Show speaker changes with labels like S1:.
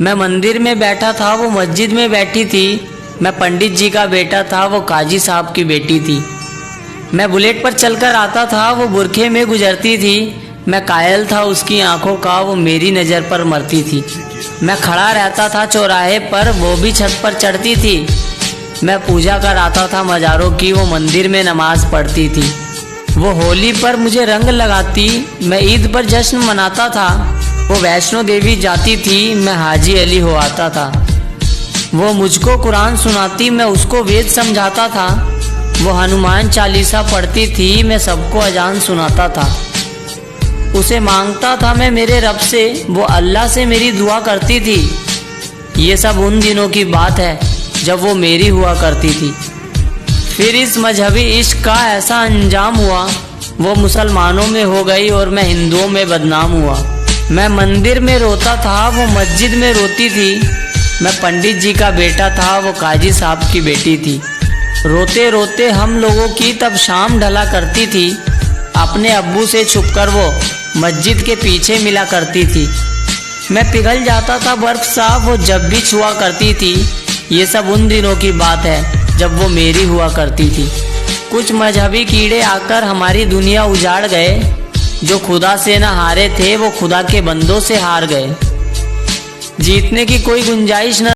S1: मैं मंदिर में बैठा था, वो मस्जिद में बैठी थी। मैं पंडित जी का बेटा था, वो काजी साहब की बेटी थी। मैं बुलेट पर चलकर आता था, वो बुरखे में गुजरती थी। मैं कायल था उसकी आंखों का, वो मेरी नज़र पर मरती थी। मैं खड़ा रहता था चौराहे पर, वो भी छत पर चढ़ती थी। मैं पूजा कर आता था मज़ारों की, वो मंदिर में नमाज पढ़ती थी। वो होली पर मुझे रंग लगाती, मैं ईद पर जश्न मनाता था। वो वैष्णो देवी जाती थी, मैं हाजी अली हो आता था। वो मुझको कुरान सुनाती, मैं उसको वेद समझाता था। वो हनुमान चालीसा पढ़ती थी, मैं सबको अजान सुनाता था। उसे मांगता था मैं मेरे रब से, वो अल्लाह से मेरी दुआ करती थी। ये सब उन दिनों की बात है जब वो मेरी हुआ करती थी। फिर इस मजहबी इश्क का ऐसा अंजाम हुआ, वो मुसलमानों में हो गई और मैं हिंदुओं में बदनाम हुआ। मैं मंदिर में रोता था, वो मस्जिद में रोती थी। मैं पंडित जी का बेटा था, वो काजी साहब की बेटी थी। रोते रोते हम लोगों की तब शाम ढला करती थी। अपने अब्बू से छुपकर वो मस्जिद के पीछे मिला करती थी। मैं पिघल जाता था बर्फ सा, वो जब भी छुआ करती थी। ये सब उन दिनों की बात है जब वो मेरी हुआ करती थी। कुछ मजहबी कीड़े आकर हमारी दुनिया उजाड़ गए। जो खुदा से न हारे थे, वो खुदा के बंदों से हार गए। जीतने की कोई गुंजाइश न